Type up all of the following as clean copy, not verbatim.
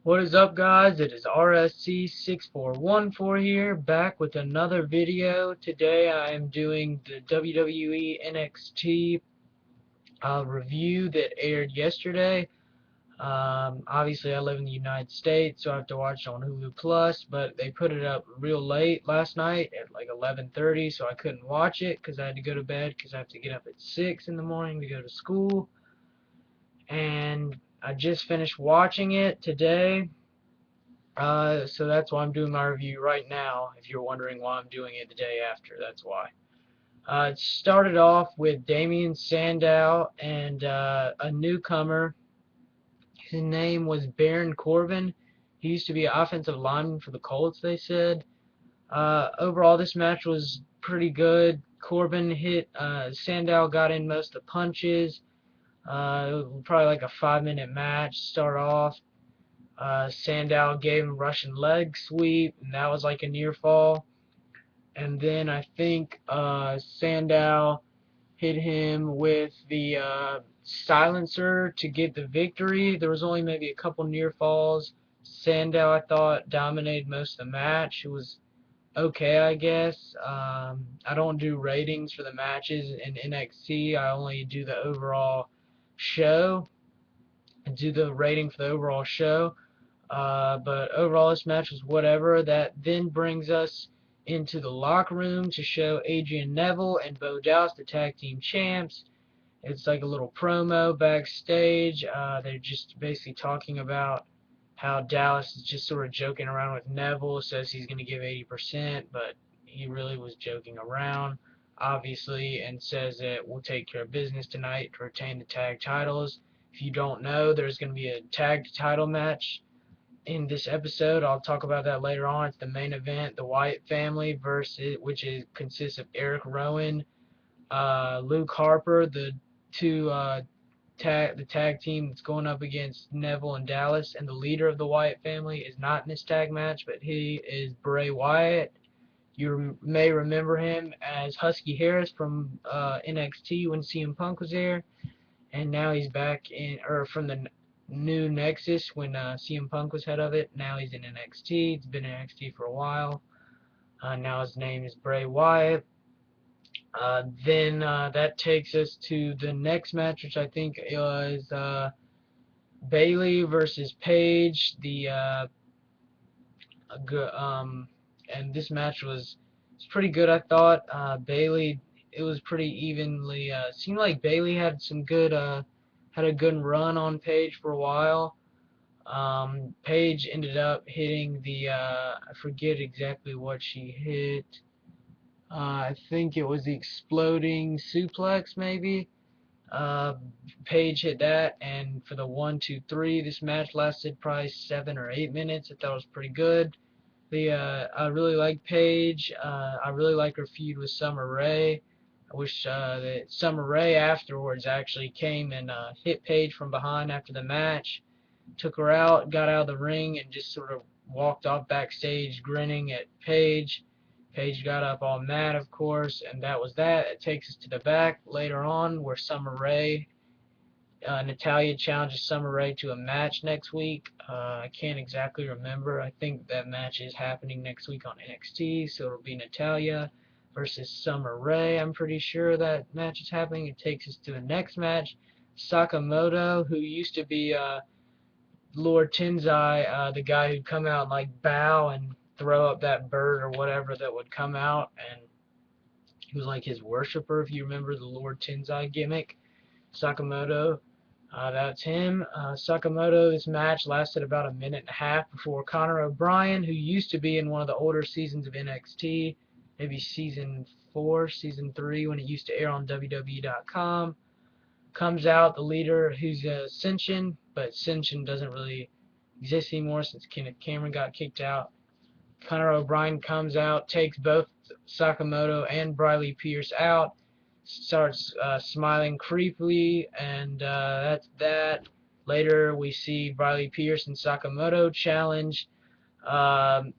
What is up, guys? It is RSC6414 here, back with another video. Today I am doing the WWE NXT review that aired yesterday. Obviously, I live in the United States, so I have to watch it on Hulu Plus, but they put it up real late last night at like 11:30, so I couldn't watch it because I had to go to bed because I have to get up at 6 in the morning to go to school. And I just finished watching it today. So that's why I'm doing my review right now. If you're wondering why I'm doing it the day after, that's why. It started off with Damian Sandow and a newcomer. His name was Baron Corbin. He used to be an offensive lineman for the Colts, they said. Overall, this match was pretty good. Corbin hit, Sandow got in most of the punches. It was probably like a 5-minute match. Start off. Sandow gave him Russian leg sweep, and that was like a near fall. And then I think Sandow hit him with the silencer to get the victory. There was only maybe a couple near falls. Sandow, I thought, dominated most of the match. It was okay, I guess. I don't do ratings for the matches in NXT. I only do the overall show. I do the rating for the overall show. But overall, this match was whatever. That then brings us into the locker room to show Adrian Neville and Bo Dallas, the tag team champs. It's like a little promo backstage. They're just basically talking about how Dallas is just sort of joking around with Neville, says he's going to give 80%, but he really was joking around, obviously, and says that we'll take care of business tonight to retain the tag titles. If you don't know, there's going to be a tag title match in this episode. I'll talk about that later on. It's the main event, the Wyatt family versus, which consists of Eric Rowan, Luke Harper, the tag team that's going up against Neville and Dallas, and the leader of the Wyatt family is not in this tag match, but he is Bray Wyatt. You may remember him as Husky Harris from NXT when CM Punk was there, and now he's back from the new Nexus when CM Punk was head of it. Now he's in NXT. He's been in NXT for a while. Now his name is Bray Wyatt. Then that takes us to the next match, which I think is Bayley versus Paige. And this match was pretty good, I thought. Bayley, it was pretty evenly. Seemed like Bayley had had a good run on Paige for a while. Paige ended up hitting I forget exactly what she hit. I think it was the exploding suplex, maybe. Uh, Paige hit that, and for the 1, 2, 3, this match lasted probably 7 or 8 minutes. I thought it was pretty good. I really like Paige. I really like her feud with Summer Rae. I wish that Summer Rae afterwards actually came and hit Paige from behind after the match, took her out, got out of the ring, and just sort of walked off backstage grinning at Paige. Paige got up all mad, of course, and that was that. It takes us to the back later on where Summer Rae, Natalya challenges Summer Rae to a match next week. I can't exactly remember. I think that match is happening next week on NXT, so it'll be Natalya versus Summer Rae. I'm pretty sure that match is happening. It takes us to the next match. Sakamoto, who used to be Lord Tensai, the guy who'd come out and like bow and throw up that bird or whatever that would come out, and he was like his worshiper, if you remember the Lord Tensai gimmick. Sakamoto, that's him. Sakamoto, this match lasted about a minute and a half before Connor O'Brien, who used to be in one of the older seasons of NXT, maybe season 4, season 3, when it used to air on WWE.com, comes out, the leader, who's Ascension, but Ascension doesn't really exist anymore since Kenneth Cameron got kicked out. Connor O'Brien comes out, takes both Sakamoto and Briley Pierce out, starts smiling creepily, and that's that. Later, we see Briley Pierce and Sakamoto challenge Connor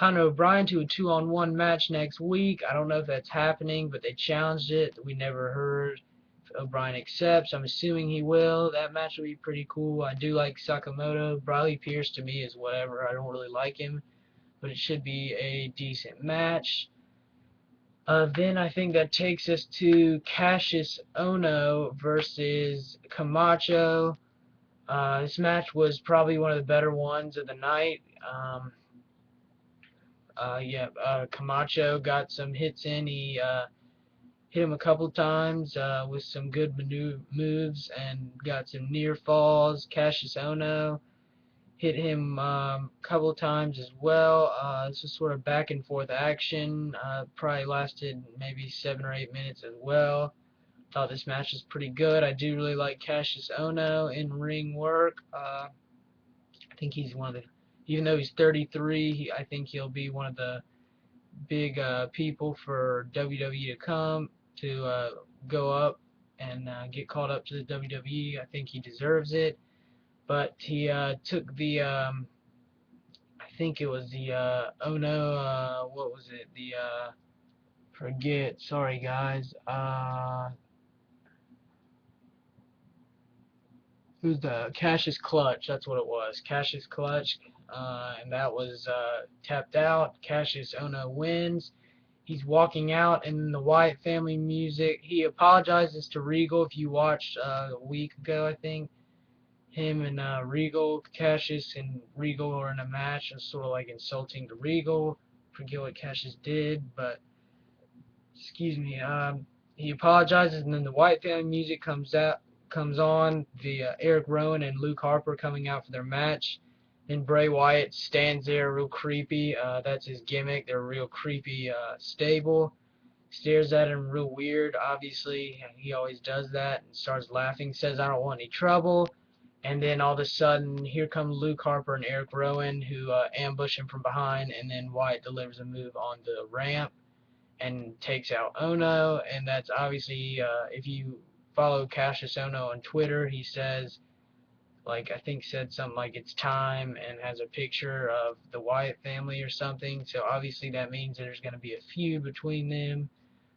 O'Brien to a 2-on-1 match next week. I don't know if that's happening, but they challenged it. We never heard O'Brien accepts. I'm assuming he will. That match will be pretty cool. I do like Sakamoto. Briley Pierce to me is whatever. I don't really like him, but it should be a decent match. Then I think that takes us to Cassius Ohno versus Camacho. This match was probably one of the better ones of the night. Camacho got some hits in. He hit him a couple times with some good moves and got some near falls. Cassius Ohno hit him a couple times as well. This was sort of back and forth action. Probably lasted maybe 7 or 8 minutes as well. Thought this match was pretty good. I do really like Cassius Ohno in ring work. I think he's one of the, even though he's 33, I think he'll be one of the big people for WWE to come to go up and get called up to the WWE. I think he deserves it. But he took the, I think it was the, oh no, what was it? The, forget, sorry guys. Who's the Cassius Clutch? That's what it was. Cassius Clutch, and that was tapped out. Cassius Ohno wins. He's walking out, and the Wyatt family music. He apologizes to Regal. If you watched a week ago, I think him and Regal, Cassius and Regal are in a match. It's sort of like insulting to Regal. Forget what Cassius did, but excuse me. He apologizes, and then the Wyatt family music comes on. The Eric Rowan and Luke Harper coming out for their match. And Bray Wyatt stands there real creepy. That's his gimmick. They're a real creepy stable. Stares at him real weird. Obviously, he always does that and starts laughing. Says, "I don't want any trouble." And then all of a sudden, here come Luke Harper and Eric Rowan, who ambush him from behind. And then Wyatt delivers a move on the ramp and takes out Ohno. And that's obviously, if you follow Cassius Ohno on Twitter, he says, like, I think said something like it's time and has a picture of the Wyatt family or something. So obviously that means there's going to be a feud between them.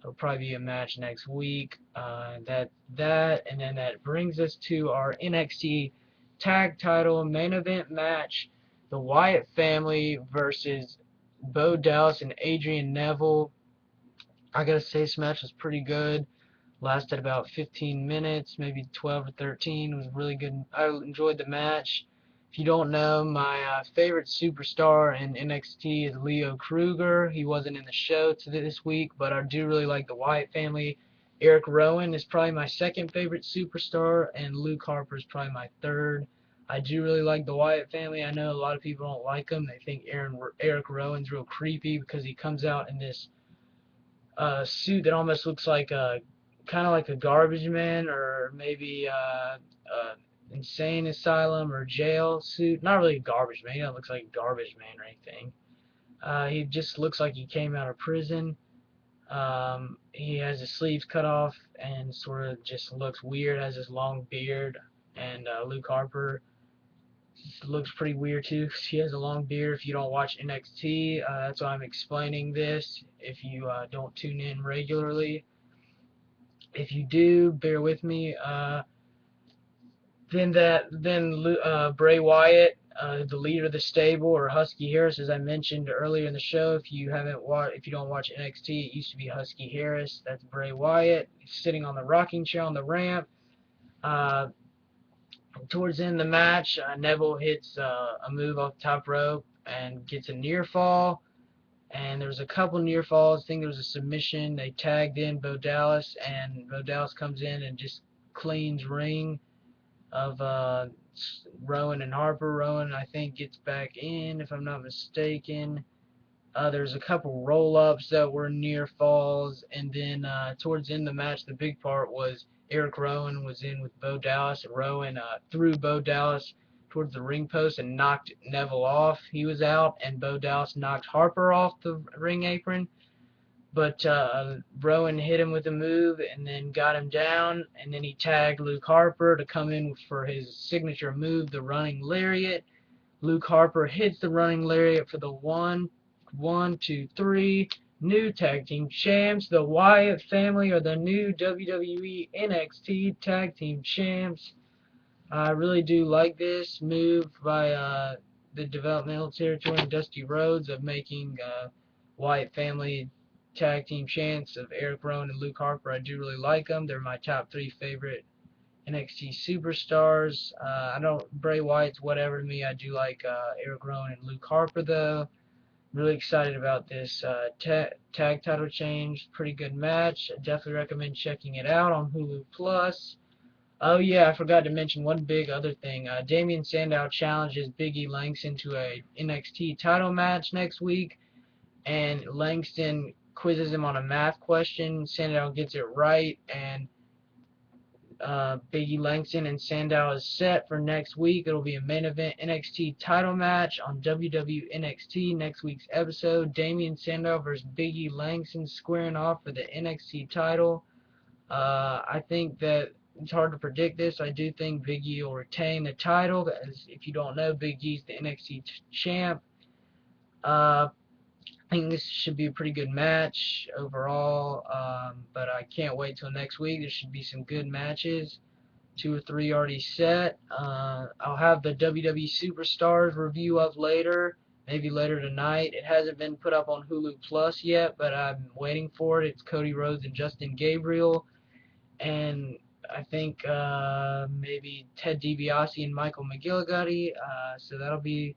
There'll probably be a match next week. And then that brings us to our NXT tag title main event match. The Wyatt family versus Bo Dallas and Adrian Neville. I gotta say this match was pretty good. Lasted about 15 minutes, maybe 12 or 13. It was really good. I enjoyed the match. If you don't know, my favorite superstar in NXT is Leo Kruger. He wasn't in the show this week, but I do really like the Wyatt family. Eric Rowan is probably my second favorite superstar, and Luke Harper is probably my third. I do really like the Wyatt family. I know a lot of people don't like him. They think Eric Rowan's real creepy because he comes out in this suit that almost looks like a kind of like a garbage man, or maybe insane asylum or jail suit. Not really a garbage man. He doesn't look like a garbage man or anything. He just looks like he came out of prison. He has his sleeves cut off and sort of just looks weird. Has this long beard, and Luke Harper looks pretty weird too because he has a long beard. If you don't watch NXT, that's why I'm explaining this. If you don't tune in regularly. If you do, bear with me. Then Bray Wyatt, the leader of the stable, or Husky Harris, as I mentioned earlier in the show. If you don't watch NXT, it used to be Husky Harris. That's Bray Wyatt. He's sitting on the rocking chair on the ramp. Towards the end of the match, Neville hits a move off the top rope and gets a near fall. And there was a couple near falls. I think there was a submission. They tagged in Bo Dallas, and Bo Dallas comes in and just cleans ring of Rowan and Harper. Rowan, I think, gets back in, if I'm not mistaken. There's a couple roll-ups that were near falls, and then towards the end of the match, the big part was Eric Rowan was in with Bo Dallas. Rowan threw Bo Dallas towards the ring post and knocked Neville off. He was out, and Bo Dallas knocked Harper off the ring apron. But Rowan hit him with a move and then got him down, and then he tagged Luke Harper to come in for his signature move, the running lariat. Luke Harper hits the running lariat for the 1, 2, 3. new tag team champs. The Wyatt family are the new WWE NXT tag team champs. I really do like this move by the developmental territory and Dusty Rhodes of making Wyatt family tag team champs of Eric Rowan and Luke Harper. I do really like them. They're my top 3 favorite NXT superstars. I don't Bray Wyatt's whatever to me. I do like Eric Rowan and Luke Harper though. Really excited about this tag title change. Pretty good match. I definitely recommend checking it out on Hulu Plus. Oh yeah, I forgot to mention one big other thing. Damian Sandow challenges Big E Langston to a NXT title match next week, and Langston quizzes him on a math question. Sandow gets it right, and Big E Langston and Sandow is set for next week. It'll be a main event NXT title match on WWE NXT next week's episode. Damian Sandow versus Big E Langston squaring off for the NXT title. I think that it's hard to predict this. I do think Big E will retain the title. As if you don't know, Big E's the NXT champ. Uh, I think this should be a pretty good match overall, but I can't wait till next week. There should be some good matches. 2 or 3 already set. I'll have the WWE Superstars review up later, maybe later tonight. It hasn't been put up on Hulu Plus yet, but I'm waiting for it. It's Cody Rhodes and Justin Gabriel, and I think maybe Ted DiBiase and Michael McGillicuddy. So that'll be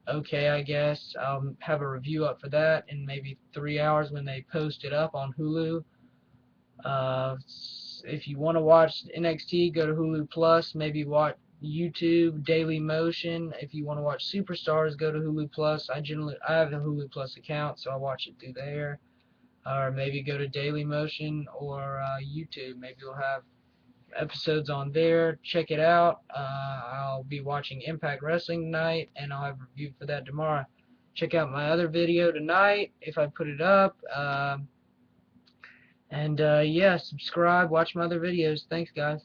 okay, I guess. I'll have a review up for that in maybe 3 hours when they post it up on Hulu. If you want to watch NXT, go to Hulu Plus. Maybe watch YouTube, Daily Motion. If you want to watch Superstars, go to Hulu Plus. I have a Hulu Plus account, so I watch it through there. Or maybe go to Daily Motion or YouTube. Maybe we'll have episodes on there. Check it out. I'll be watching Impact Wrestling tonight, and I'll have a review for that tomorrow. Check out my other video tonight if I put it up. And yeah, subscribe, watch my other videos. Thanks, guys.